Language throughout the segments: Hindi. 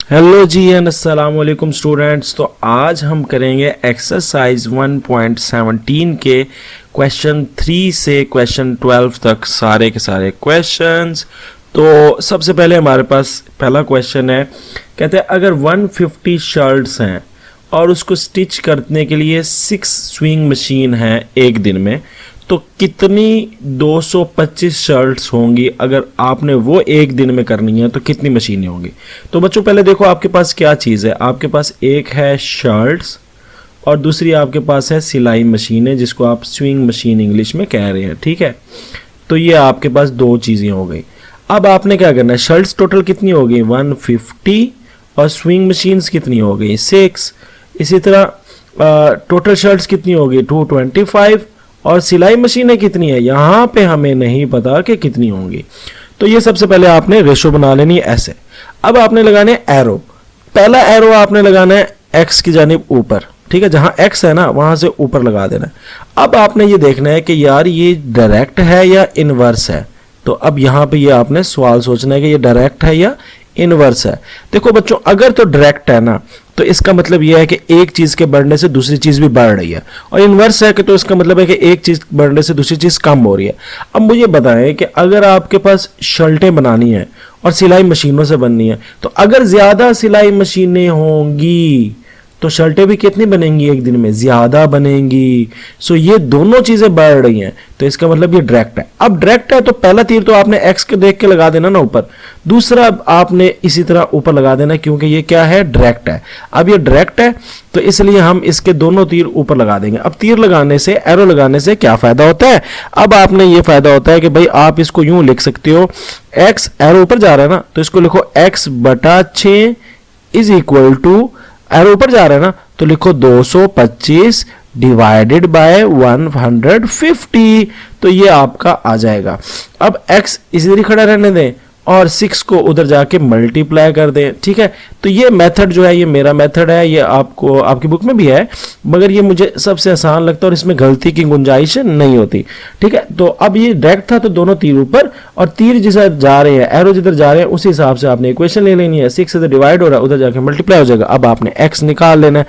हेलो जी एंड अस्सलाम वालेकुम स्टूडेंट्स। तो आज हम करेंगे एक्सरसाइज 1.17 के क्वेश्चन 3 से क्वेश्चन 12 तक सारे के सारे क्वेश्चंस। तो सबसे पहले हमारे पास पहला क्वेश्चन है, कहते हैं अगर 150 शर्ट्स हैं और उसको स्टिच करने के लिए 6 स्विंग मशीन है एक दिन में, तो कितनी 225 शर्ट्स होंगी। अगर आपने वो एक दिन में करनी है तो कितनी मशीनें होंगी। तो बच्चों पहले देखो आपके पास क्या चीज़ है, आपके पास एक है शर्ट्स और दूसरी आपके पास है सिलाई मशीनें, जिसको आप स्विंग मशीन इंग्लिश में कह रहे हैं, ठीक है। तो ये आपके पास दो चीज़ें हो गई। अब आपने क्या करना है, शर्ट्स टोटल कितनी हो गई 150 और स्विंग मशीन्स कितनी हो गई 6। इसी तरह टोटल शर्ट्स कितनी हो गई 225 और सिलाई मशीनें कितनी है यहाँ पे हमें नहीं पता कि कितनी होंगी। तो ये सबसे पहले आपने रेशो बना लेनी है ऐसे। अब आपने लगाने एरो, पहला एरो आपने लगाना है एक्स की जानिब ऊपर, ठीक है, जहाँ एक्स है ना वहां से ऊपर लगा देना है। अब आपने ये देखना है कि यार ये डायरेक्ट है या इनवर्स है। तो अब यहाँ पे ये आपने सवाल सोचना है कि ये डायरेक्ट है या इनवर्स है। देखो बच्चों अगर तो डायरेक्ट है ना तो इसका मतलब यह है कि एक चीज के बढ़ने से दूसरी चीज भी बढ़ रही है, और इनवर्स है कि तो इसका मतलब है कि एक चीज बढ़ने से दूसरी चीज कम हो रही है। अब मुझे बताएं कि अगर आपके पास शर्टें बनानी है और सिलाई मशीनों से बननी है, तो अगर ज्यादा सिलाई मशीनें होंगी तो शर्टें भी कितनी बनेंगी एक दिन में, ज्यादा बनेंगी। सो ये दोनों चीजें बढ़ रही हैं, तो इसका मतलब ये डायरेक्ट है। अब डायरेक्ट है तो पहला तीर तो आपने एक्स के देख के लगा देना ना ऊपर, दूसरा आपने इसी तरह ऊपर लगा देना, क्योंकि ये क्या है डायरेक्ट है। अब ये डायरेक्ट है तो इसलिए हम इसके दोनों तीर ऊपर लगा देंगे। अब तीर लगाने से, एरो लगाने से क्या फायदा होता है, अब आपने ये फायदा होता है कि भाई आप इसको यूं लिख सकते हो, एक्स एरो ऊपर जा रहा है ना तो इसको लिखो x/6 is equal to, arrow ऊपर जा रहा है ना तो लिखो 225 डिवाइडेड बाय 150। तो ये आपका आ जाएगा। अब x इधर ही खड़ा रहने दें और 6 को उधर जाके मल्टीप्लाई कर दें, ठीक है। तो ये मेथड जो है ये मेरा मेथड है, ये आपको आपकी बुक में भी है, मगर ये मुझे सबसे आसान लगता है और इसमें गलती की गुंजाइश नहीं होती, ठीक है। तो अब ये डायरेक्ट था तो दोनों तीर ऊपर, और तीर जिधर जा रहे हैं, एरो जिधर जा रहे हैं उसी हिसाब से आपने इक्वेशन ले लेनी है। 6 इधर डिवाइड हो रहा है, उधर जाके मल्टीप्लाई हो जाएगा। अब आपने x निकाल लेना है।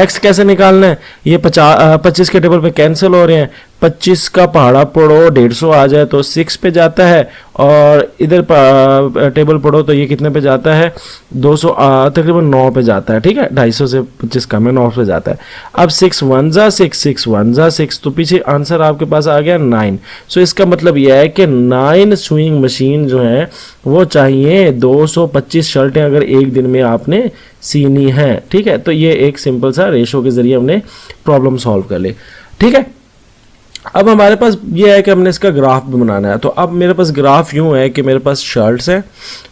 x कैसे निकालना है, ये 25 के टेबल पे कैंसिल हो रहे हैं, 25 का पहाड़ा पढ़ो 150 आ जाए तो 6 पे जाता है, और इधर टेबल पढ़ो तो ये कितने पे जाता है 200 तकरीबन 9 पे जाता है, ठीक है। 250 से 25 कम है 9 पे जाता है। अब 6 1 जा 6 6 1 जा 6, तो पीछे आंसर आपके पास आ गया 9। सो इसका मतलब यह है कि 9 स्विंग मशीन जो है वो चाहिए 225 शर्टें अगर एक दिन में आपने सीनी है, ठीक है। तो ये एक सिंपल सा रेशो के जरिए हमने प्रॉब्लम सॉल्व कर ली, ठीक है। अब हमारे पास ये है कि हमने इसका ग्राफ भी बनाना है। तो अब मेरे पास ग्राफ यूं है कि मेरे पास शर्ट्स है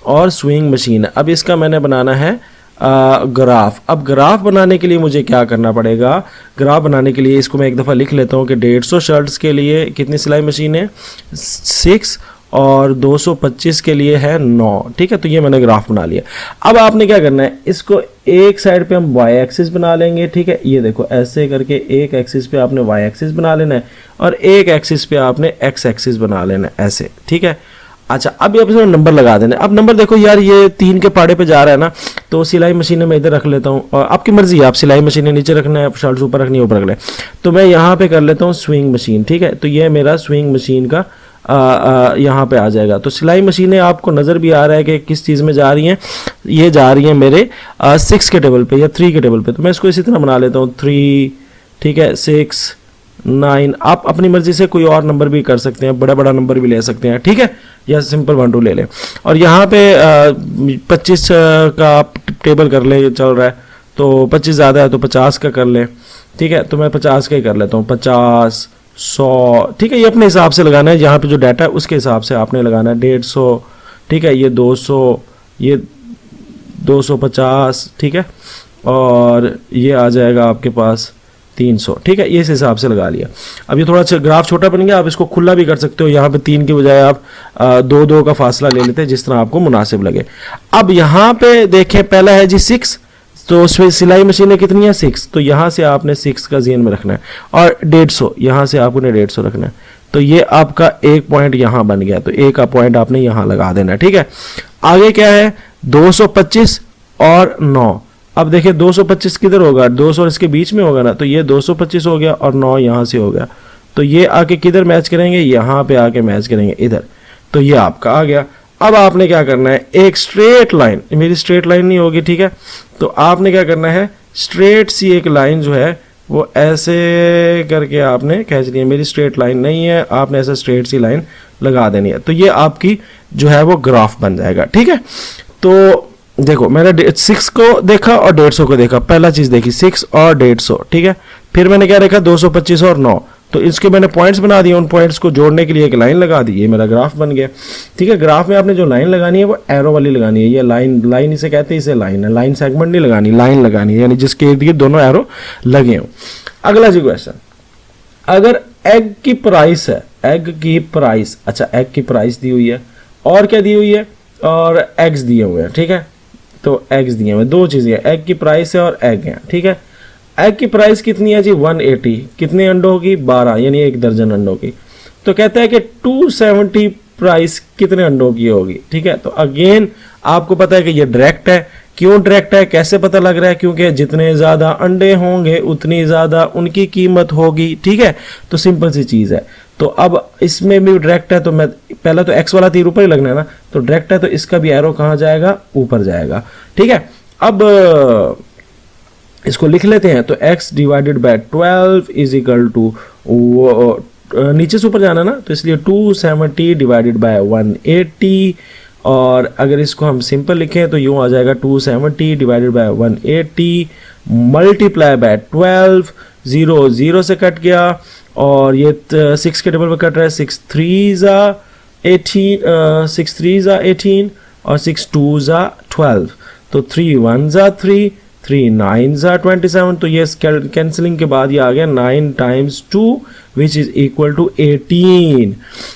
और स्विंग मशीन है। अब इसका मैंने बनाना है ग्राफ। अब ग्राफ बनाने के लिए मुझे क्या करना पड़ेगा, ग्राफ बनाने के लिए इसको मैं एक दफ़ा लिख लेता हूँ कि 150 शर्ट्स के लिए कितनी सिलाई मशीन है 6 और 225 के लिए है 9, ठीक है। तो ये मैंने ग्राफ बना लिया। अब आपने क्या करना है, इसको एक साइड पे हम y एक्सिस बना लेंगे, ठीक है। ये देखो ऐसे करके एक एक्सिस पे आपने y एक्सिस बना लेना है और एक एक्सिस पे आपने x एक्सिस बना लेना है ऐसे, ठीक है। अच्छा अब ये इसमें नंबर लगा देना है। अब नंबर देखो यार ये 3 के पहाड़े पे जा रहा है ना, तो सिलाई मशीनें मैं इधर रख लेता हूँ, और आपकी मर्जी है, आप सिलाई मशीनें नीचे रखना है, शर्ट्स ऊपर रखनी है ऊपर रख ले। तो मैं यहाँ पे कर लेता हूँ स्विंग मशीन, ठीक है। तो ये मेरा स्विंग मशीन का यहाँ पे आ जाएगा। तो सिलाई मशीनें आपको नज़र भी आ रहा है कि किस चीज़ में जा रही हैं, ये जा रही हैं मेरे 6 के टेबल पे या 3 के टेबल पे। तो मैं इसको इसी तरह बना लेता हूँ 3, ठीक है, 6 9। आप अपनी मर्जी से कोई और नंबर भी कर सकते हैं, बड़ा बड़ा नंबर भी ले सकते हैं, ठीक है, या सिंपल 1 2 ले लें। और यहाँ पे 25 का आप टेबल कर ले चल रहा है, तो 25 ज़्यादा है तो 50 का कर लें, ठीक है। तो मैं 50 का ही कर लेता हूँ, 50 100, ठीक है। ये अपने हिसाब से लगाना है, यहाँ पे जो डाटा है उसके हिसाब से आपने लगाना है। 150, ठीक है, ये 200, ये 250, ठीक है, और ये आ जाएगा आपके पास 300, ठीक है। ये इस हिसाब से लगा लिया। अब ये थोड़ा ग्राफ छोटा बन गया, आप इसको खुला भी कर सकते हो, यहाँ पे 3 की बजाय आप 2 का फासला ले लेते हैं, जिस तरह आपको मुनासिब लगे। अब यहाँ पे देखें पहला है जी 6, तो सिलाई मशीनें कितनी है 6, तो यहाँ से आपने 6 का ज़हन में रखना है, और 150 यहाँ से आपने 150 रखना है। तो ये आपका एक पॉइंट यहाँ बन गया, तो एक का पॉइंट आपने यहाँ लगा देना, ठीक है। आगे क्या है 225 और 9। अब देखिए 225 किधर होगा, 200 और इसके बीच में होगा ना, तो ये 225 हो गया और 9 यहां से हो गया, तो ये आके किधर मैच करेंगे, यहां पे आके मैच करेंगे इधर, तो ये आपका आ गया। अब आपने क्या करना है, एक स्ट्रेट लाइन, मेरी स्ट्रेट लाइन नहीं होगी, ठीक है, तो आपने क्या करना है, स्ट्रेट सी एक लाइन जो है वो ऐसे करके आपने खींच ली है। मेरी स्ट्रेट लाइन नहीं है, आपने ऐसे स्ट्रेट सी लाइन लगा देनी है, तो ये आपकी जो है वो ग्राफ बन जाएगा, ठीक है। तो देखो मैंने 6 को देखा और 150 को देखा, पहला चीज देखी 6 और 150, ठीक है। फिर मैंने क्या देखा 225 और 9, तो इसके मैंने पॉइंट्स बना दिए, उन पॉइंट्स को जोड़ने के लिए एक लाइन लगा दी, ये मेरा ग्राफ बन गया, ठीक है। ग्राफ में आपने जो लाइन लगानी है वो एरो वाली लगानी है, ये लाइन इसे कहते हैं, इसे लाइन है, लाइन सेगमेंट नहीं लगानी, लाइन लगानी है, यानी जिसके इर्द गिर्द दोनों एरो लगे हों। अगला जी क्वेश्चन, अगर एग की प्राइस है, एग की प्राइस, अच्छा एग की प्राइस दी हुई है और क्या दी हुई है, और एग्स दिए हुए हैं, ठीक है। तो एग्स दिए हुए, दो चीजें, एग की प्राइस है और एग है, ठीक है। एग की प्राइस कितनी है जी 180, कितने अंडों की 12, यानी 1 दर्जन अंडों की। तो कहता है कि 270 प्राइस कितने अंडों की होगी, ठीक है। तो अगेन आपको पता है कि ये डायरेक्ट है, क्यों डायरेक्ट है, कैसे पता लग रहा है, क्योंकि जितने ज्यादा अंडे होंगे उतनी ज्यादा उनकी कीमत होगी, ठीक है। तो सिंपल सी चीज है। तो अब इसमें भी डायरेक्ट है, तो मैं पहला तो एक्स वाला तीर ऊपर ही लगना है ना, तो डायरेक्ट है तो इसका भी एरो कहां जाएगा, ऊपर जाएगा, ठीक है। अब इसको लिख लेते हैं, तो x divided by 12 is equal to, नीचे से ऊपर जाना ना, तो इसलिए 270 डिवाइडेड बाय 180, और अगर इसको हम सिंपल लिखें तो यूं आ जाएगा 270 डिवाइडेड बाय 180 मल्टीप्लाई बाय 12, 0 0 से कट गया, और ये 6 के टेबल पे कट रहा है, 6 3 जा 18 और 6 2 जा 12, तो 3 1 जा 3, 3 9 जा 27, तो ये कैंसिलिंग के बाद ये आ गया 9 times 2 which is equal to 18।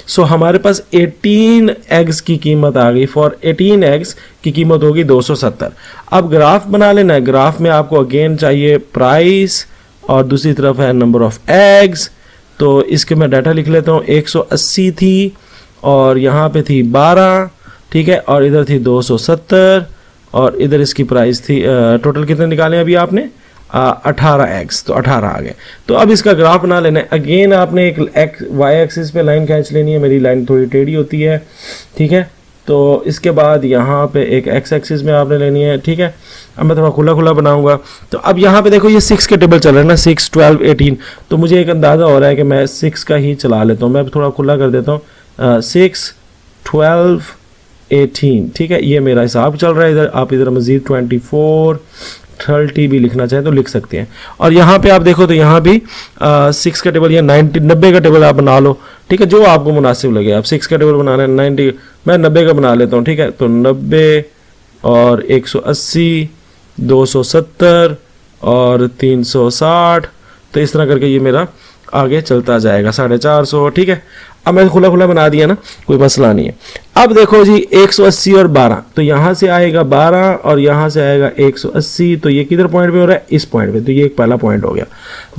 So हमारे पास 18 एग्स की कीमत आ गई, फॉर 18 एग्स की कीमत होगी 270। अब ग्राफ बना लेना है, ग्राफ में आपको अगेन चाहिए प्राइस और दूसरी तरफ है नंबर ऑफ एग्स, तो इसके मैं डाटा लिख लेता हूँ, 180 थी और यहाँ पे थी 12, ठीक है, और इधर थी 270 और इधर इसकी प्राइस थी, टोटल कितने निकाले अभी आपने 18 एक्स, तो 18 आ गए। तो अब इसका ग्राफ बना लेना है, अगेन आपने एक वाई एक्सिस पे लाइन खींच लेनी है, मेरी लाइन थोड़ी टेढ़ी होती है, ठीक है। तो इसके बाद यहाँ पे एक एक्स एक्सिस में आपने लेनी है, ठीक है। अब मैं थोड़ा खुला खुला बनाऊंगा, तो अब यहाँ पे देखो ये 6 के टेबल चल रहे हैं ना, 6 12 18, तो मुझे एक अंदाजा हो रहा है कि मैं 6 का ही चला लेता हूँ, मैं थोड़ा खुला कर देता हूँ, 6 12 18, ठीक है, ये मेरा हिसाब चल रहा है। इधर आप इधर मजीद 24 30 भी लिखना चाहें तो लिख सकते हैं। और यहाँ पे आप देखो तो यहाँ भी 6 का टेबल या 90 का टेबल आप बना लो, ठीक है, जो आपको मुनासिब लगे। आप 6 का टेबल बनाना है, 90, मैं 90 का बना लेता हूँ, ठीक है। तो 90 और 180 270 और 360, तो इस तरह करके ये मेरा आगे चलता जाएगा 450, ठीक है। अब मैं खुला खुला बना दिया ना, कोई मसला नहीं है। अब देखो जी 180 और 12, तो यहाँ से आएगा 12 और यहाँ से आएगा 180, तो ये किधर पॉइंट पे हो रहा है, इस पॉइंट पे, तो ये एक पहला पॉइंट हो गया।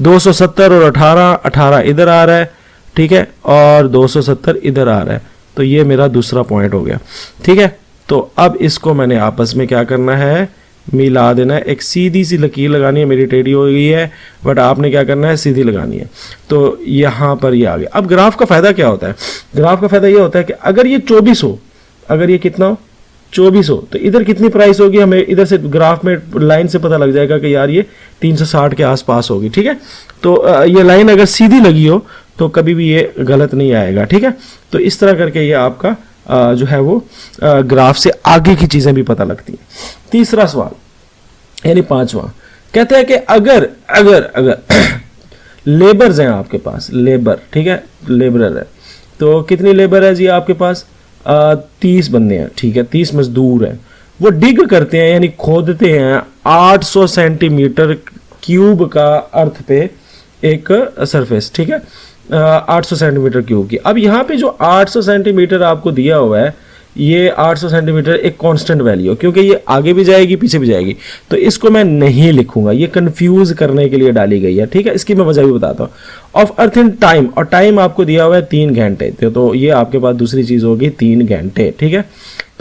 270 और 18 इधर आ रहा है, ठीक है, और 270 इधर आ रहा है, तो ये मेरा दूसरा पॉइंट हो गया, ठीक है। तो अब इसको मैंने आपस में क्या करना है, मिला देना है, एक सीधी सी लकीर लगानी है, मेरी टेढ़ी हो गई है बट आपने क्या करना है, सीधी लगानी है। तो यहाँ पर ये आ गया। अब ग्राफ का फायदा क्या होता है, ग्राफ का फायदा ये होता है कि अगर ये 24 हो, अगर ये कितना हो 24 हो, तो इधर कितनी प्राइस होगी, हमें इधर से ग्राफ में लाइन से पता लग जाएगा कि यार ये 360 के आसपास होगी, ठीक है। तो ये लाइन अगर सीधी लगी हो तो कभी भी ये गलत नहीं आएगा, ठीक है। तो इस तरह करके ये आपका जो है वो ग्राफ से आगे की चीजें भी पता लगती हैं। तीसरा सवाल यानी 5वां, कहते हैं कि अगर अगर अगर लेबर्स हैं आपके पास, लेबर, ठीक है, लेबरर है, तो कितनी लेबर है जी आपके पास, 30 बंदे हैं, ठीक है, 30 मजदूर हैं, वो डिग करते हैं यानी खोदते हैं 800 सेंटीमीटर क्यूब का अर्थ पे एक सरफेस, ठीक है, 800 सेंटीमीटर क्यूब की। अब यहाँ पे जो 800 सेंटीमीटर आपको दिया हुआ है, ये 800 सेंटीमीटर एक कांस्टेंट वैल्यू, क्योंकि ये आगे भी जाएगी पीछे भी जाएगी, तो इसको मैं नहीं लिखूंगा, ये कंफ्यूज करने के लिए डाली गई है, ठीक है। इसकी मैं वजह भी बताता हूँ। ऑफ अर्थ इन टाइम, और टाइम आपको दिया हुआ है 3 घंटे, तो ये आपके पास दूसरी चीज होगी 3 घंटे, ठीक है।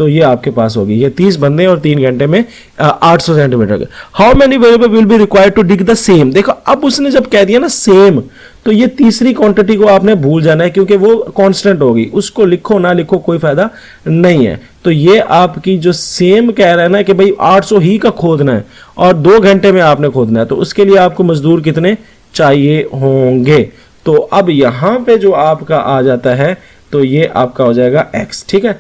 तो ये आपके पास होगी, ये 30 बंदे और 3 घंटे में 800 centimetre. How many variable will be required to dig the same. देखो अब उसने जब कह दिया ना सेम, तो ये तीसरी क्वांटिटी को आपने भूल जाना है, क्योंकि वो कांस्टेंट होगी, उसको लिखो ना लिखो कोई फायदा नहीं है। तो ये आपकी जो सेम कह रहा है ना कि भाई 800 ही का खोदना है और 2 घंटे में आपने खोदना है, तो उसके लिए आपको मजदूर कितने चाहिए होंगे। तो अब यहां पे जो आपका आ जाता है तो ये आपका हो जाएगा x, ठीक है।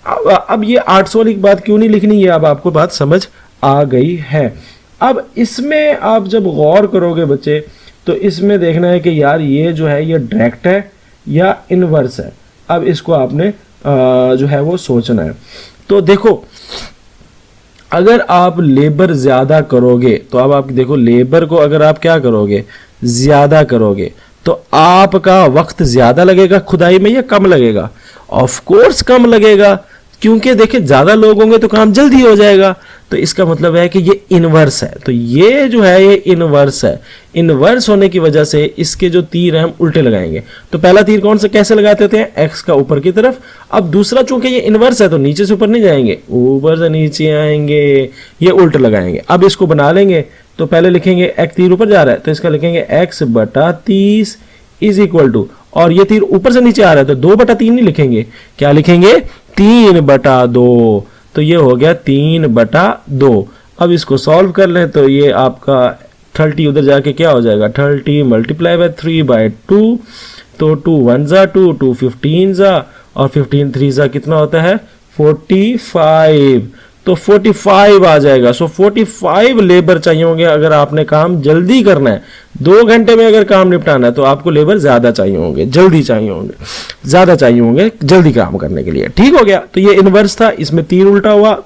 अब ये 800 वाली बात क्यों नहीं लिखनी, ये अब आपको बात समझ आ गई है। अब इसमें आप जब गौर करोगे बच्चे, तो इसमें देखना है कि यार ये जो है ये डायरेक्ट है या इनवर्स है। अब इसको आपने जो है वो सोचना है। तो देखो अगर आप लेबर ज्यादा करोगे, तो अब आप देखो लेबर को अगर आप क्या करोगे, ज्यादा करोगे, तो आपका वक्त ज्यादा लगेगा खुदाई में या कम लगेगा? ऑफ कोर्स कम लगेगा, क्योंकि देखिए ज्यादा लोग होंगे तो काम जल्दी हो जाएगा। तो इसका मतलब है कि ये इनवर्स है। तो ये जो है ये इनवर्स है। इनवर्स होने की वजह से इसके जो तीर हैं हम उल्टे लगाएंगे। तो पहला तीर कौन सा कैसे लगाते थे, एक्स का ऊपर की तरफ। अब दूसरा चूंकि ये इनवर्स है तो नीचे से ऊपर नहीं जाएंगे, ऊपर से नीचे आएंगे, ये उल्टे लगाएंगे। अब इसको बना लेंगे, तो पहले लिखेंगे एक तीर ऊपर जा रहा है तो इसका लिखेंगे x बटा 30 इज इक्वल टू, और ये तीर ऊपर से नीचे आ रहा है तो 2/3 नहीं लिखेंगे, क्या लिखेंगे 3/2। तो ये हो गया 3/2। अब इसको सॉल्व कर लें तो ये आपका 30 उधर जाके क्या हो जाएगा, 30 मल्टीप्लाई बाय 3/2, तो 2 1 जा 2, 2 15 जा, और 15 3 जा कितना होता है 45। तो 45 आ जाएगा। सो 45 लेबर चाहिए होंगे अगर आपने काम जल्दी करना है। 2 घंटे में अगर काम निपटाना है तो आपको लेबर ज्यादा चाहिए होंगे, जल्दी चाहिए होंगे, ज्यादा चाहिए होंगे जल्दी काम करने के लिए। ठीक हो गया। तो ये इनवर्स था, इसमें तीर उल्टा हुआ,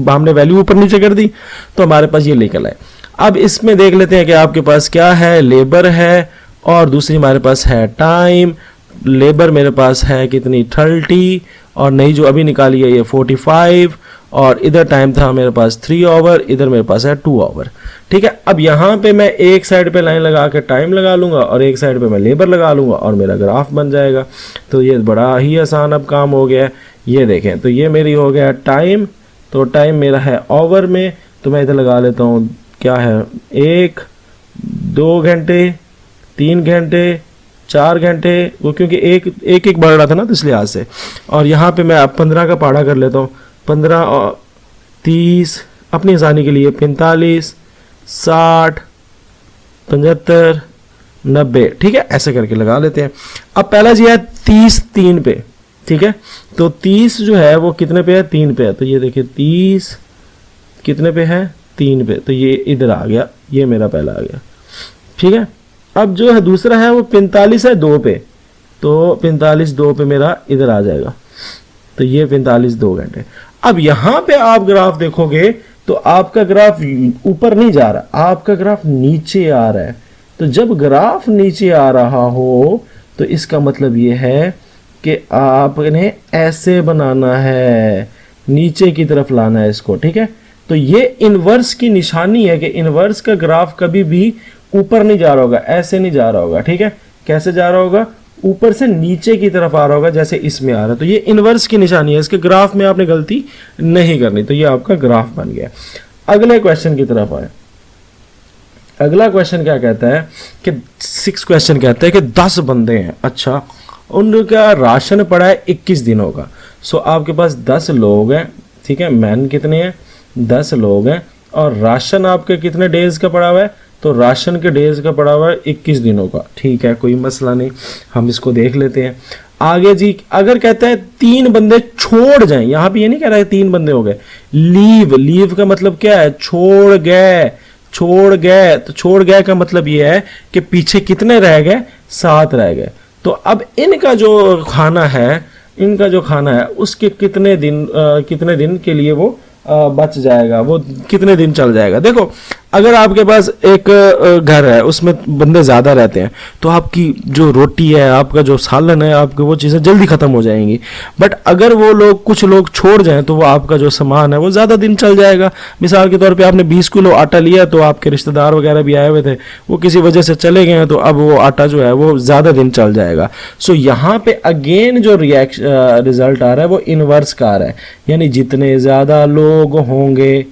हमने वैल्यू ऊपर नीचे कर दी तो हमारे पास ये निकल आए। अब इसमें देख लेते हैं कि आपके पास क्या है, लेबर है और दूसरी हमारे पास है टाइम। लेबर मेरे पास है कितनी 30, और नई जो अभी निकाली है ये 45, और इधर टाइम था मेरे पास 3 आवर, इधर मेरे पास है 2 आवर। ठीक है। अब यहाँ पे मैं एक साइड पे लाइन लगा के टाइम लगा लूंगा और एक साइड पे मैं लेबर लगा लूंगा और मेरा ग्राफ बन जाएगा। तो ये बड़ा ही आसान अब काम हो गया है। ये देखें तो ये मेरी हो गया टाइम, तो टाइम मेरा है आवर में, तो मैं इधर लगा लेता हूँ क्या है 1 2 घंटे 3 घंटे 4 घंटे, वो क्योंकि एक बढ़ रहा था ना तो इसलिए आज से। और यहाँ पे मैं अब 15 का पहाड़ा कर लेता हूँ, 15 और 30 अपनी आसानी के लिए, 45 60 75 90। ठीक है, ऐसे करके लगा लेते हैं। अब पहला जी है 30 3 पे। ठीक है, तो 30 जो है वो कितने पे है 3 पे है, तो ये देखिए 30 कितने पे है 3 पे, तो ये इधर आ गया, ये मेरा पहला आ गया। ठीक है। अब जो है दूसरा है वो 45 है 2 पे, तो 45 2 पे मेरा इधर आ जाएगा, तो ये 45 2 घंटे। अब यहां पे आप ग्राफ देखोगे तो आपका ग्राफ ऊपर नहीं जा रहा, आपका ग्राफ नीचे आ रहा है। तो जब ग्राफ नीचे आ रहा हो तो इसका मतलब ये है कि आपने ऐसे बनाना है, नीचे की तरफ लाना है इसको। ठीक है, तो ये इनवर्स की निशानी है कि इनवर्स का ग्राफ कभी भी ऊपर नहीं जा रहा होगा, ऐसे नहीं जा रहा होगा। ठीक है, कैसे जा रहा होगा, ऊपर से नीचे की तरफ आ रहा होगा, जैसे इसमें आ रहा है। तो ये इनवर्स की निशानी है, इसके ग्राफ में आपने गलती नहीं करनी। तो ये आपका ग्राफ बन गया। अगले क्वेश्चन की तरफ आए। अगला क्वेश्चन क्या कहता है कि 6 क्वेश्चन कहता है कि 10 बंदे हैं, अच्छा उनका राशन पड़ा है 21 दिनों का। सो आपके पास 10 लोग हैं। ठीक है, मैन कितने हैं 10 लोग हैं, और राशन आपके कितने डेज का पड़ा हुआ है, तो राशन के डेज का पड़ा हुआ है 21 दिनों का। ठीक है, कोई मसला नहीं, हम इसको देख लेते हैं आगे जी। अगर कहता है 3 बंदे छोड़ जाएं, यहां पे ये नहीं कह रहा है 3 बंदे हो गए, लीव का मतलब क्या है, छोड़ गए। तो छोड़ गए का मतलब ये है कि पीछे कितने रह गए 7 रह गए। तो अब इनका जो खाना है उसके कितने दिन के लिए वो बच जाएगा, वो कितने दिन चल जाएगा। देखो अगर आपके पास एक घर है, उसमें बंदे ज़्यादा रहते हैं, तो आपकी जो रोटी है, आपका जो सालन है, आपकी वो चीज़ें जल्दी ख़त्म हो जाएंगी। बट अगर वो लोग, कुछ लोग छोड़ जाएं, तो वो आपका जो सामान है वो ज़्यादा दिन चल जाएगा। मिसाल के तौर पे आपने 20 किलो आटा लिया, तो आपके रिश्तेदार वगैरह भी आए हुए थे, वो किसी वजह से चले गए हैं, तो अब वो आटा जो है वो ज़्यादा दिन चल जाएगा। सो यहाँ पे अगेन जो रिजल्ट आ रहा है वो इनवर्स का आ रहा है, यानी जितने ज़्यादा लोग होंगे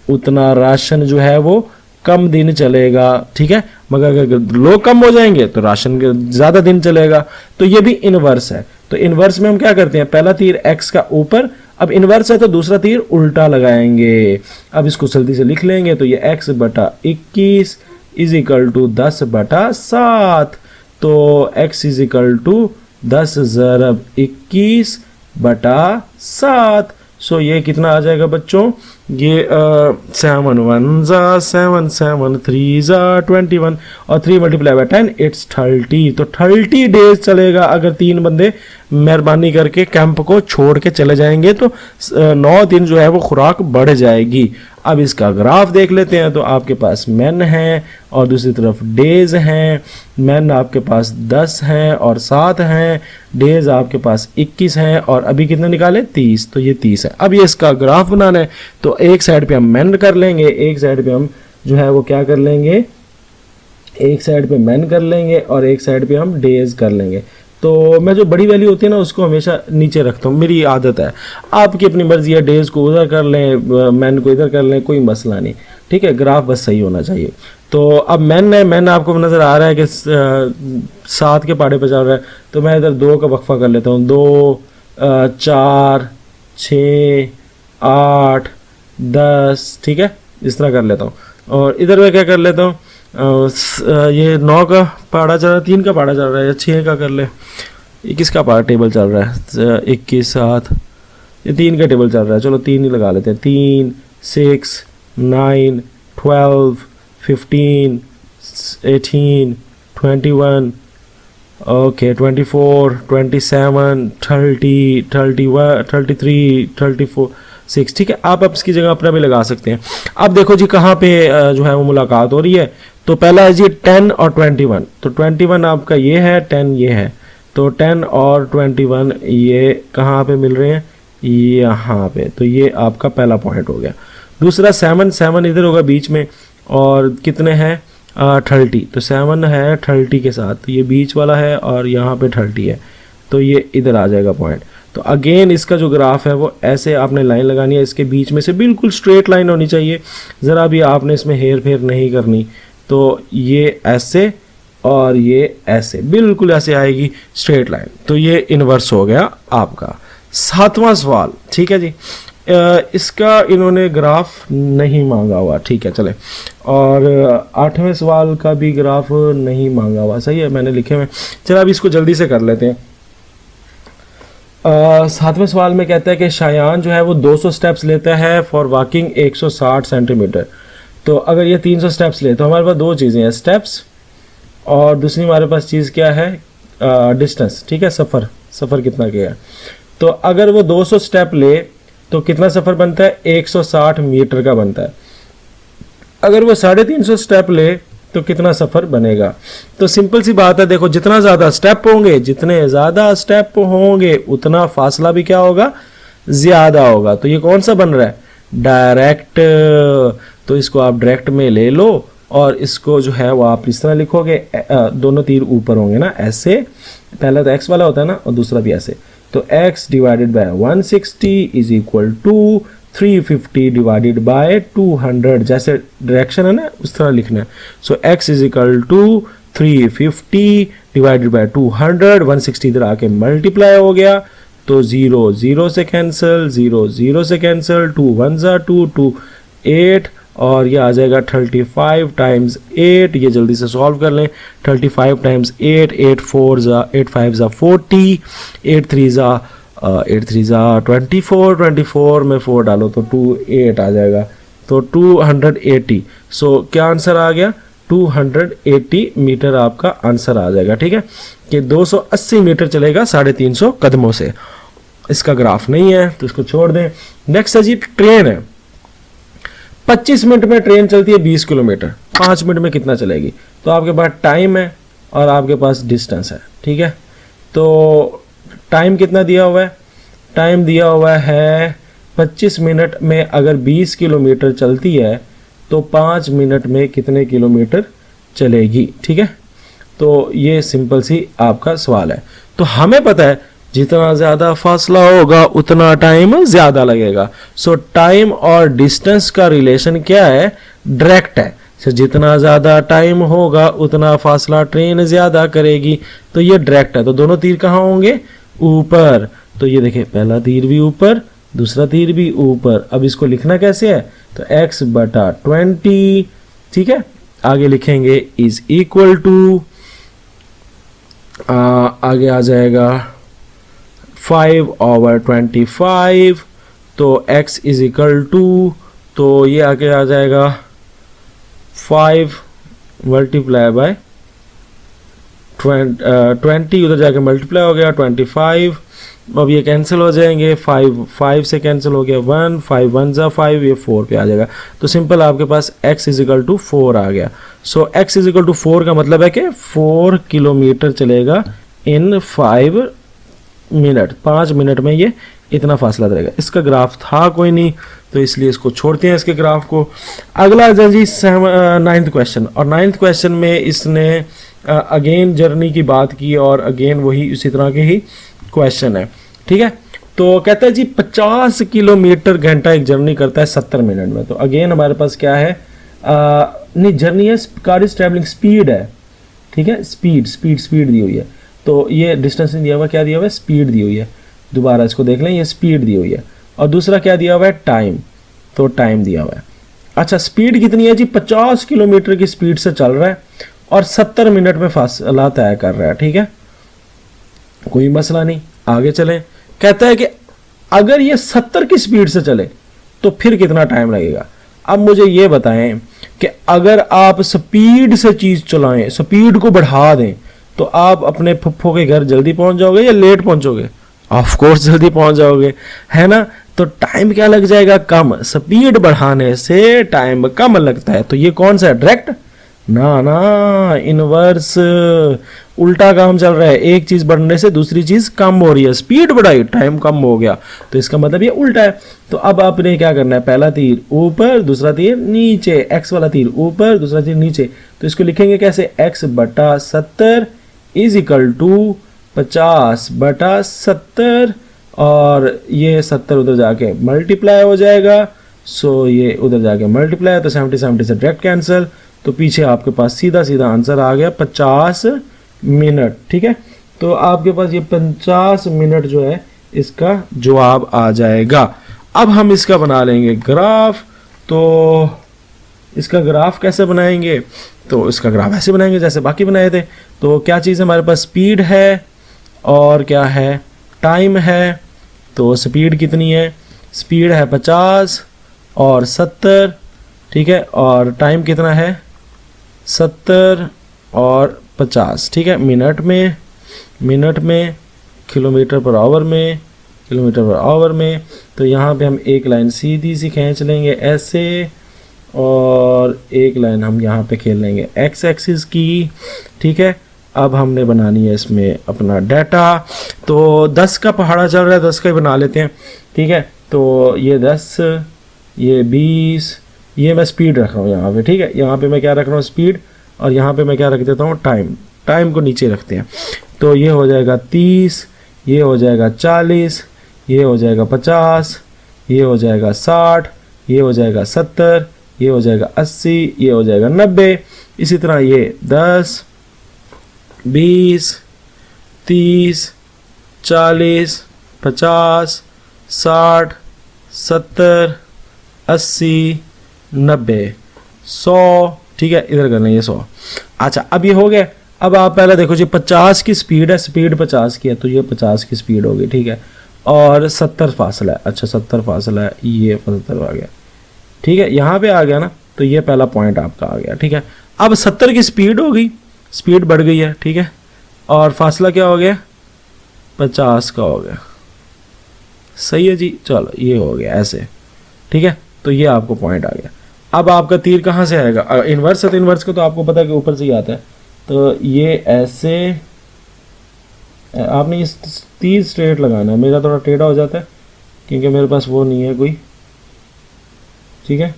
उतना राशन जो है वो कम दिन चलेगा, ठीक है। मगर अगर लोग कम हो जाएंगे तो राशन ज़्यादा दिन चलेगा। तो ये भी इनवर्स है। तो इनवर्स में हम क्या करते हैं, पहला तीर x का ऊपर, अब इनवर्स है तो दूसरा तीर उल्टा लगाएंगे। अब इसको जल्दी से लिख लेंगे, तो ये x बटा 21 इज इक्वल टू 10 बटा 7। तो x इज इक्वल टू 10 ज़रब 21 बटा 7। सो ये कितना आ जाएगा बच्चों, ये 7 1 ज़ा 7 7 3 ज़ा 21 और 3 मल्टीप्लाई बाय 10 इट्स 30। तो 30 डेज चलेगा। अगर 3 बंदे मेहरबानी करके कैंप को छोड़ के चले जाएंगे तो 9 दिन जो है वो खुराक बढ़ जाएगी। अब इसका ग्राफ देख लेते हैं। तो आपके पास मैन है और दूसरी तरफ डेज हैं। मैन आपके पास 10 हैं और 7 हैं, डेज आपके पास 21 हैं और अभी कितने निकाले 30। तो ये 30 है। अब ये इसका ग्राफ बनाना है, तो एक साइड पे हम मैन कर लेंगे, एक साइड पे हम जो है वो क्या कर लेंगे, एक साइड पे मैन कर लेंगे और एक साइड पे हम डेज कर लेंगे। तो मैं जो बड़ी वैल्यू होती है ना उसको हमेशा नीचे रखता हूँ, मेरी आदत है। आपकी अपनी मर्जी है, डेज को उधर कर लें, मैन को इधर कर लें, कोई मसला नहीं, ठीक है। ग्राफ बस सही होना चाहिए। तो अब मैन है, मैन आपको नज़र आ रहा है कि 7 के पहाड़े पर चल रहा है, तो मैं इधर 2 का वक्फा कर लेता हूँ। 2 4 6 8 10, ठीक है, इस तरह कर लेता हूँ। और इधर मैं क्या कर लेता हूँ, ये 9 का पहाड़ा चल रहा है, 3 का पहाड़ा चल रहा है, या 6 का कर ले, 21 का पहाड़ा टेबल चल रहा है, 21 7, ये 3 का टेबल चल रहा है, चलो 3 ही लगा लेते हैं। 3 6 9 12 15 18 21 ओके 24 27 30 31 33 34 6, ठीक है। आप इसकी जगह अपना भी लगा सकते हैं। अब देखो जी कहाँ पे जो है वो मुलाकात हो रही है। तो पहला है जी 10 और 21। तो 21 आपका ये है, 10 ये है, तो 10 और 21 ये कहाँ पे मिल रहे हैं, यहाँ पे। तो ये आपका पहला पॉइंट हो गया। दूसरा 7 इधर होगा बीच में, और कितने हैं 30। तो 7 है 30 के साथ, तो ये बीच वाला है और यहाँ पे 30 है, तो ये इधर आ जाएगा पॉइंट। तो अगेन इसका जो ग्राफ है वो ऐसे आपने लाइन लगानी है, इसके बीच में से बिल्कुल स्ट्रेट लाइन होनी चाहिए, ज़रा भी आपने इसमें हेर फेर नहीं करनी। तो ये ऐसे और ये ऐसे, बिल्कुल ऐसे आएगी स्ट्रेट लाइन। तो ये इन्वर्स हो गया आपका। 7वां सवाल, ठीक है जी। इसका इन्होंने ग्राफ नहीं मांगा हुआ, ठीक है चले। और 8वें सवाल का भी ग्राफ नहीं मांगा हुआ, सही है, मैंने लिखे हुए। चलो अब इसको जल्दी से कर लेते हैं। 7वें सवाल में कहता है कि शायान जो है वो 200 स्टेप्स लेता है फॉर वॉकिंग 160 सेंटीमीटर। तो अगर ये 300 स्टेप्स ले, तो हमारे पास 2 चीज़ें हैं, स्टेप्स और दूसरी हमारे पास चीज़ क्या है, डिस्टेंस, ठीक है, सफ़र कितना किया है। तो अगर वो 200 स्टेप ले तो कितना सफ़र बनता है, 160 मीटर का बनता है। अगर वो 350 स्टेप ले तो कितना सफ़र बनेगा। तो सिंपल सी बात है, देखो जितना ज़्यादा स्टेप होंगे, जितने ज़्यादा स्टेप होंगे उतना फासला भी क्या होगा, ज़्यादा होगा। तो ये कौन सा बन रहा है, डायरेक्ट। तो इसको आप डायरेक्ट में ले लो और इसको जो है वो आप इस तरह लिखोगे, दोनों तीर ऊपर होंगे ना ऐसे, पहला तो x वाला होता है ना और दूसरा भी ऐसे। तो x divided by 160 is equal to 350 divided by 200, जैसे डायरेक्शन है ना उस तरह लिखना है। So x is equal to 350 divided by 200, 160 इधर आके मल्टीप्लाई हो गया, तो 0 0 से कैंसिल, 0 0 से कैंसिल, 2 1 ज़ा 2 2 8 और ये आ जाएगा 35 टाइम्स 8। ये जल्दी से सॉल्व कर लें, 35 टाइम्स 8, 8 4 ज़ा 8 5 ज़ा 40, 8 3 ज़ा 24, 24 में 4 डालो तो 28 आ जाएगा, तो 280। सो क्या आंसर आ गया, 280 मीटर आपका आंसर आ जाएगा, ठीक है, कि 280 मीटर चलेगा 350 कदमों से। इसका ग्राफ नहीं है तो इसको छोड़ दें। नेक्स्ट है जी ट्रेन है। 25 मिनट में ट्रेन चलती है 20 किलोमीटर, 5 मिनट में कितना चलेगी? तो आपके पास टाइम है और आपके पास डिस्टेंस है, ठीक है। तो टाइम कितना दिया हुआ है? टाइम दिया हुआ है 25 मिनट में अगर 20 किलोमीटर चलती है तो 5 मिनट में कितने किलोमीटर चलेगी, ठीक है। तो ये सिंपल सी आपका सवाल है। तो हमें पता है जितना ज़्यादा फासला होगा उतना टाइम ज़्यादा लगेगा। सो टाइम और डिस्टेंस का रिलेशन क्या है? डायरेक्ट है। सो जितना ज़्यादा टाइम होगा उतना फासला ट्रेन ज़्यादा करेगी, तो ये डायरेक्ट है। तो दोनों तीर कहाँ होंगे? ऊपर। तो ये देखिए पहला तीर भी ऊपर, दूसरा तीर भी ऊपर। अब इसको लिखना कैसे है? तो x बटा 20, ठीक है। आगे लिखेंगे इज इक्वल टू, आगे आ जाएगा 5/25, तो x इज इक्वल टू, तो ये आगे आ जाएगा 5 मल्टीप्लाई बाय 20, उधर जाके मल्टीप्लाई हो गया 25। अब ये कैंसिल हो जाएंगे, 5 से कैंसिल हो गया 1, 5 1 जा 5, ये 4 पे आ जाएगा। तो सिंपल आपके पास x इज इक्वल टू 4 आ गया। सो x इज इक्वल टू 4 का मतलब है कि 4 किलोमीटर चलेगा इन 5 मिनट, 5 मिनट में ये इतना फासला रहेगा। इसका ग्राफ था कोई नहीं, तो इसलिए इसको छोड़ते हैं इसके ग्राफ को। अगला है जी 9th क्वेश्चन, और 9th क्वेश्चन में इसने अगेन जर्नी की बात की और अगेन वही उसी तरह के ही क्वेश्चन है, ठीक है। तो कहता है जी 50 किलोमीटर घंटा एक जर्नी करता है 70 मिनट में। तो अगेन हमारे पास क्या है? नहीं, जर्नी है, कार इज ट्रैवलिंग, स्पीड है, ठीक है। स्पीड दी हुई है। तो ये डिस्टेंस नहीं दिया हुआ, क्या दिया हुआ है? स्पीड दी हुई है। दोबारा इसको देख लें, ये स्पीड दी हुई है। और दूसरा क्या दिया हुआ है? टाइम। तो टाइम दिया हुआ है। अच्छा, स्पीड कितनी है जी? 50 किलोमीटर की स्पीड से चल रहा है और 70 मिनट में फासला तय कर रहा है, ठीक है। कोई मसला नहीं, आगे चलें। कहता है कि अगर ये 70 की स्पीड से चले तो फिर कितना टाइम लगेगा? अब मुझे ये बताएं कि अगर आप स्पीड से चीज चलाएं, स्पीड को बढ़ा दें, तो आप अपने फुफ्फो के घर जल्दी पहुंच जाओगे या लेट पहुंचोगे? ऑफ कोर्स जल्दी पहुंच जाओगे, है ना। तो टाइम क्या लग जाएगा? कम। स्पीड बढ़ाने से टाइम कम लगता है। तो ये कौन सा है? डायरेक्ट? ना, इनवर्स, उल्टा काम चल रहा है। एक चीज बढ़ने से दूसरी चीज कम हो रही है। स्पीड बढ़ाई, टाइम कम हो गया, तो इसका मतलब ये उल्टा है। तो अब आपने क्या करना है? पहला तीर ऊपर, दूसरा तीर नीचे। एक्स वाला तीर ऊपर, दूसरा तीर नीचे। तो इसको लिखेंगे कैसे? x बटा 70 इज इक्वल टू 50 बटा 70, और ये 70 उधर जाके मल्टीप्लाई हो जाएगा। सो ये उधर जाके मल्टीप्लाई, तो 70 से डायरेक्ट कैंसिल। तो पीछे आपके पास सीधा सीधा आंसर आ गया 50 मिनट, ठीक है। तो आपके पास ये 50 मिनट जो है इसका जवाब आ जाएगा। अब हम इसका बना लेंगे ग्राफ। तो इसका ग्राफ कैसे बनाएंगे? तो इसका ग्राफ ऐसे बनाएंगे जैसे बाकी बनाए थे। तो क्या चीज़ हमारे पास? स्पीड है और क्या है? टाइम है। तो स्पीड कितनी है? स्पीड है 50 और 70, ठीक है। और टाइम कितना है? 70 और 50, ठीक है। मिनट में, किलोमीटर पर आवर में। तो यहाँ पे हम एक लाइन सीधी सी खींच लेंगे ऐसे, और एक लाइन हम यहाँ पे खेल लेंगे एक्स एक्सिस की, ठीक है। अब हमने बनानी है इसमें अपना डाटा। तो 10 का पहाड़ा चल रहा है, 10 का ही बना लेते हैं, ठीक है। तो ये 10, ये 20, ये मैं स्पीड रख रहा हूँ यहाँ पे, ठीक है। यहाँ पे मैं क्या रख रहा हूँ? स्पीड। और यहाँ पे मैं क्या रख देता हूँ? टाइम को नीचे रखते हैं। तो ये हो जाएगा 30, ये हो जाएगा 40, ये हो जाएगा 50, ये हो जाएगा 60, ये हो जाएगा 70, ये हो जाएगा 80, ये हो जाएगा 90। इसी तरह ये 10, 20, 30, 40, 50, 60, 70, 80, 90, 100, ठीक है। इधर कर लेंगे 100। अच्छा, अब ये हो गया। अब आप पहले देखो जी, 50 की स्पीड है, स्पीड 50 की है, तो ये 50 की स्पीड होगी, ठीक है। और 70 फासला है। अच्छा, 70 फासला है, ये 75 आ गया, ठीक है। यहाँ पे आ गया ना, तो ये पहला पॉइंट आपका आ गया, ठीक है। अब 70 की स्पीड हो गई, स्पीड बढ़ गई है, ठीक है। और फासला क्या हो गया? 50 का हो गया। सही है जी, चलो ये हो गया ऐसे, ठीक है। तो ये आपको पॉइंट आ गया। अब आपका तीर कहाँ से आएगा, इन्वर्स है तो इन्वर्स का तो आपको पता है कि ऊपर से ही आता है, तो ये ऐसे आपने इस तीर स्ट्रेट लगाना है। मेरा थोड़ा टेढ़ा हो जाता है क्योंकि मेरे पास वो नहीं है कोई, ठीक है,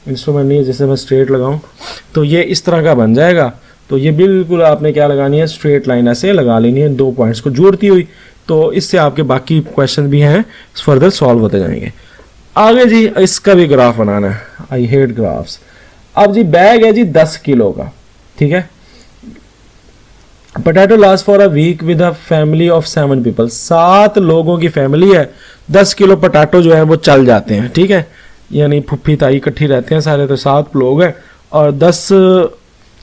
इंस्ट्रूमेंट नहीं है जिससे मैं स्ट्रेट लगाऊं। तो ये इस तरह का बन जाएगा। तो ये बिल्कुल आपने क्या लगानी है, स्ट्रेट लाइन ऐसे लगा लेनी है, दो पॉइंट्स को जोड़ती हुई। तो इससे आपके बाकी क्वेश्चन भी हैं फर्दर सॉल्व होते जाएंगे। आगे जी इसका भी ग्राफ बनाना है, आई हेट ग्राफ्स। अब जी बैग है जी 10 किलो का, ठीक है। Potato last for a week with a family of 7 people, 7 लोगों की फैमिली है, 10 किलो पोटैटो जो है वो चल जाते हैं, ठीक है, यानी फुफ्फी ताई इकट्ठी रहते हैं सारे, तो 7 लोग हैं और 10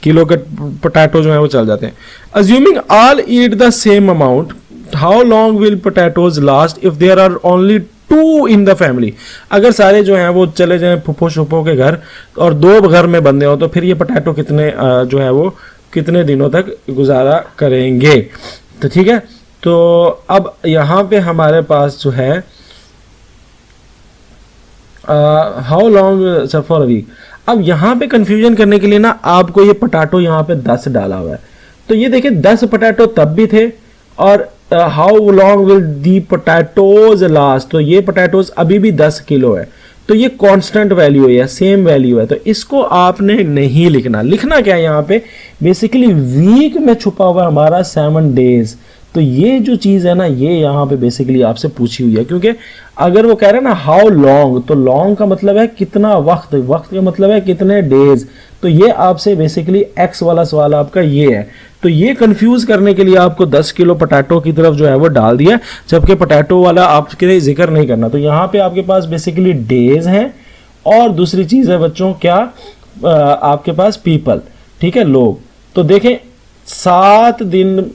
किलो के पोटैटो जो है वो चल जाते हैं। Assuming all eat the same amount, how long will potatoes last if there are only 2 in the family. अगर सारे जो हैं वो चले जाएं फुफ्फो शुफ्फो के घर और 2 घर में बंदे हो, तो फिर ये पोटैटो कितने जो है वो कितने दिनों तक गुजारा करेंगे। तो ठीक है, तो अब यहाँ पे हमारे पास जो है how long for a week. अब यहाँ पे कंफ्यूजन करने के लिए ना आपको ये पोटैटो यहाँ पे 10 डाला हुआ है, तो ये देखिए 10 पोटैटो तब भी थे, और how long will the potatoes last, तो ये पोटैटोज अभी भी 10 किलो है, तो ये कांस्टेंट वैल्यू है, सेम वैल्यू है, तो इसको आपने नहीं लिखना। लिखना क्या है यहाँ पे, बेसिकली वीक में छुपा हुआ हमारा 7 डेज। तो ये जो चीज़ है ना, ये यहाँ पे बेसिकली आपसे पूछी हुई है, क्योंकि अगर वो कह रहे हैं ना हाउ लॉन्ग, तो लॉन्ग का मतलब है कितना वक्त, वक्त का मतलब है कितने डेज, तो ये आपसे बेसिकली एक्स वाला सवाल आपका ये है। तो ये कंफ्यूज करने के लिए आपको 10 किलो पोटैटो की तरफ जो है वो डाल दिया, जबकि पोटैटो वाला आपके लिए जिक्र नहीं करना। तो यहाँ पे आपके पास बेसिकली डेज हैं, और दूसरी चीज़ है बच्चों क्या, आपके पास पीपल, ठीक है, लोग। तो देखें 7 दिन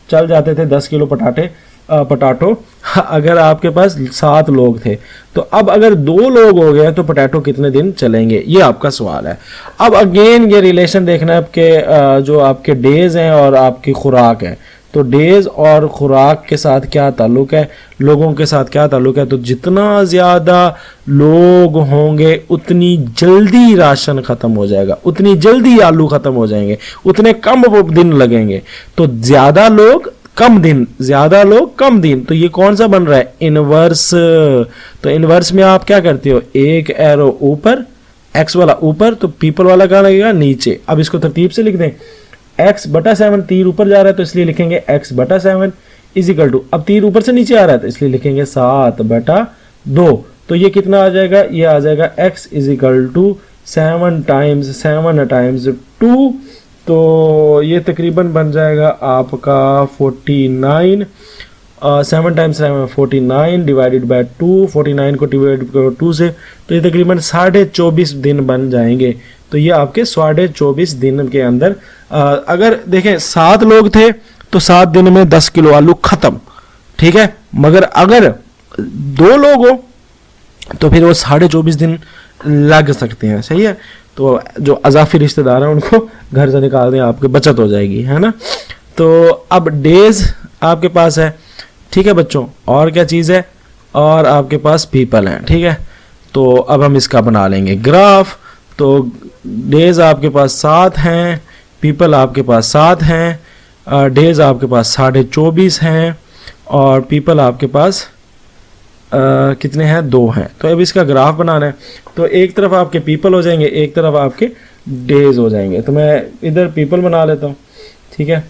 चल जाते थे 10 किलो पोटैटो अगर आपके पास 7 लोग थे, तो अब अगर 2 लोग हो गए तो पोटैटो कितने दिन चलेंगे, ये आपका सवाल है। अब अगेन ये रिलेशन देखना है आपके जो आपके डेज हैं और आपकी खुराक है, तो डेज और खुराक के साथ क्या ताल्लुक है, लोगों के साथ क्या ताल्लुक है। तो जितना ज़्यादा लोग होंगे उतनी जल्दी राशन ख़त्म हो जाएगा, उतनी जल्दी आलू ख़त्म हो जाएंगे, उतने कम वो दिन लगेंगे। तो ज़्यादा लोग कम दिन, ज़्यादा लोग कम दिन, तो ये कौन सा बन रहा है, इनवर्स। तो इनवर्स में आप क्या करते हो, एक एरो ऊपर, एक्स वाला ऊपर, तो पीपल वाला कहाँ लगेगा, नीचे। अब इसको तरतीब से लिख दें, x/7, तीर ऊपर जा रहा है तो इसलिए लिखेंगे x/7 इजिकल टू, अब तीर ऊपर से नीचे आ रहा है तो इसलिए लिखेंगे 7/2। तो ये कितना आ जाएगा, ये आ जाएगा x इजिकल टू 7 टाइम्स 2, तो ये तकरीबन बन जाएगा आपका 49, 7 टाइम्स 49 डिवाइडेड बाय 2, 49 को डिवाइड करो 2 से, तो ये तकरीबन 24.5 दिन बन जाएंगे। तो ये आपके 24.5 दिन के अंदर अगर देखें 7 लोग थे तो 7 दिन में 10 किलो आलू खत्म, ठीक है। मगर अगर 2 लोग हो तो फिर वो 24.5 दिन लग सकते हैं, सही है। तो जो अजाफी रिश्तेदार हैं उनको घर से निकाल दें, आपकी बचत हो जाएगी, है ना। तो अब डेज आपके पास है, ठीक है बच्चों, और क्या चीज़ है, और आपके पास पीपल हैं, ठीक है। तो अब हम इसका बना लेंगे ग्राफ। तो डेज आपके पास 7 हैं, पीपल आपके पास 7 हैं, डेज आपके पास 24.5 हैं, और पीपल आपके पास कितने हैं, 2 हैं। तो अब इसका ग्राफ बनाना है, तो एक तरफ आपके पीपल हो जाएंगे, एक तरफ आपके डेज हो जाएंगे। तो मैं इधर पीपल बना लेता हूँ, ठीक है,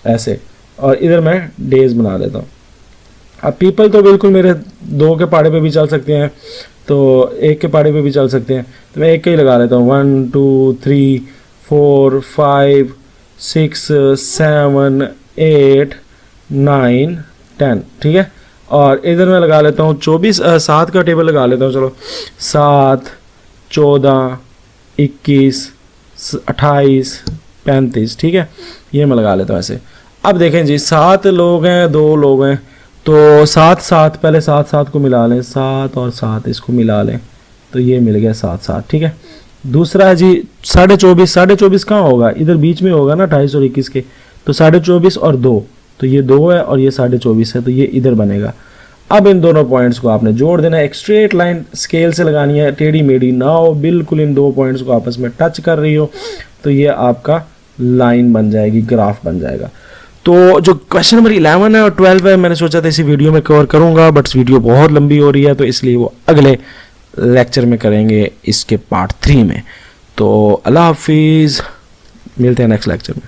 ऐसे, और इधर मैं डेज बना लेता हूँ। अब पीपल तो बिल्कुल मेरे 2 के पहाड़े पे भी चल सकते हैं, तो 1 के पहाड़े पे भी चल सकते हैं, तो मैं 1 का ही लगा लेता हूँ। 1 2 3 4 5 6 7 8 9 10, ठीक है। और इधर मैं लगा लेता हूँ 7 का टेबल लगा लेता हूँ, चलो 7 14 21 28 35, ठीक है, ये मैं लगा लेता हूँ ऐसे। अब देखें जी 7 लोग हैं, 2 लोग हैं, तो 7 पहले 7 को मिला लें, 7 और 7 इसको मिला लें, तो ये मिल गया 7, ठीक है। दूसरा है जी 24.5 कहाँ होगा, इधर बीच में होगा ना 28 और 21 के, तो 24.5 और 2, तो ये 2 है और ये 24.5 है, तो ये इधर बनेगा। अब इन दोनों पॉइंट्स को आपने जोड़ देना है, एक स्ट्रेट लाइन स्केल से लगानी है, टेढ़ी मेढ़ी ना हो, बिल्कुल इन दो पॉइंट्स को आपस में टच कर रही हो, तो ये आपका लाइन बन जाएगी, ग्राफ बन जाएगा। तो जो क्वेश्चन नंबर 11 है और 12 है, मैंने सोचा था इसी वीडियो में कवर करूंगा, बट वीडियो बहुत लंबी हो रही है, तो इसलिए वो अगले लेक्चर में करेंगे, इसके पार्ट 3 में। तो अल्लाह हाफिज़, मिलते हैं नेक्स्ट लेक्चर में।